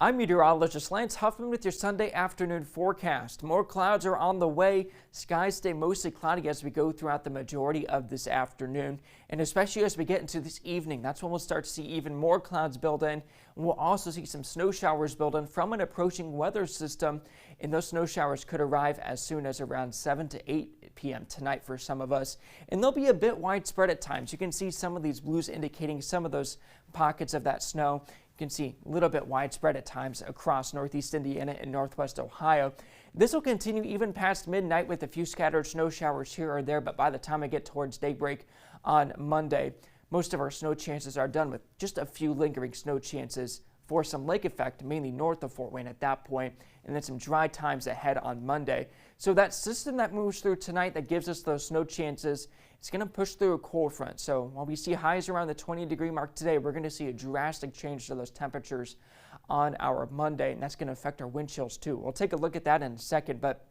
I'm meteorologist Lance Huffman with your Sunday afternoon forecast. More clouds are on the way. Skies stay mostly cloudy as we go throughout the majority of this afternoon. And especially as we get into this evening, that's when we'll start to see even more clouds build in. And we'll also see some snow showers build in from an approaching weather system. And those snow showers could arrive as soon as around 7 to 8 p.m. tonight for some of us. And they'll be a bit widespread at times. You can see some of these blues indicating some of those pockets of that snow. You can see a little bit widespread at times across northeast Indiana and northwest Ohio. This will continue even past midnight with a few scattered snow showers here or there, but by the time I get towards daybreak on Monday, most of our snow chances are done with just a few lingering snow chances for some lake effect, mainly north of Fort Wayne at that point, and then some dry times ahead on Monday. So that system that moves through tonight that gives us those snow chances, it's going to push through a cold front. So while we see highs around the 20-degree mark today, we're going to see a drastic change to those temperatures on our Monday, and that's going to affect our wind chills too. We'll take a look at that in a second, but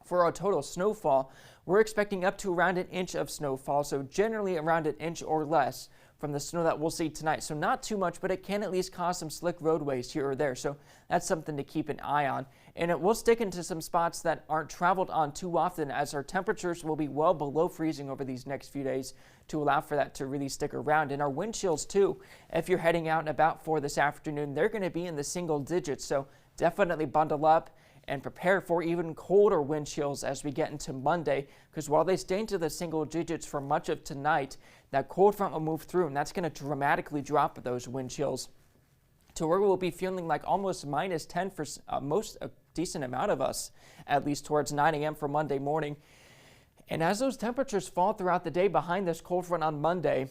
for our total snowfall, we're expecting up to around an inch of snowfall, so generally around an inch or less from the snow that we'll see tonight. So not too much, but it can at least cause some slick roadways here or there. So that's something to keep an eye on. And it will stick into some spots that aren't traveled on too often, as our temperatures will be well below freezing over these next few days to allow for that to really stick around. And our wind chills too, if you're heading out and about for this afternoon, they're going to be in the single digits. So definitely bundle up and prepare for even colder wind chills as we get into Monday, because while they stay into the single digits for much of tonight, that cold front will move through, and that's going to dramatically drop those wind chills to where we'll be feeling like almost minus 10 for a decent amount of us, at least towards 9 a.m. for Monday morning. And as those temperatures fall throughout the day behind this cold front on Monday,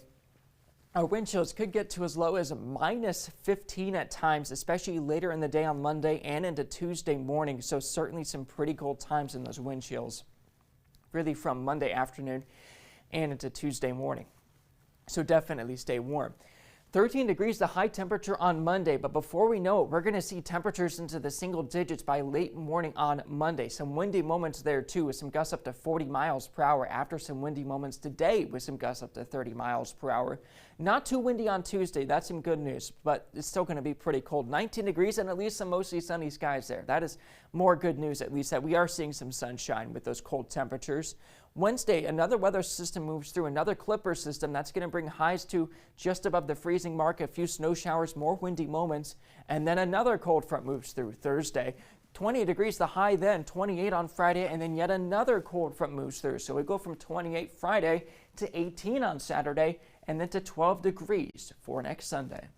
our wind chills could get to as low as minus 15 at times, especially later in the day on Monday and into Tuesday morning. So certainly some pretty cold times in those wind chills, really from Monday afternoon and into Tuesday morning. So definitely stay warm. 13 degrees the high temperature on Monday, but before we know it, we're going to see temperatures into the single digits by late morning on Monday. Some windy moments there too, with some gusts up to 40 miles per hour after some windy moments today with some gusts up to 30 miles per hour. Not too windy on Tuesday, that's some good news, but it's still going to be pretty cold. 19 degrees and at least some mostly sunny skies there. That is more good news, at least, that we are seeing some sunshine with those cold temperatures. Wednesday, another weather system moves through, another Clipper system that's going to bring highs to just above the freezing mark, a few snow showers, more windy moments, and then another cold front moves through Thursday. 20 degrees the high then, 28 on Friday, and then yet another cold front moves through. So we go from 28 Friday to 18 on Saturday, and then to 12 degrees for next Sunday.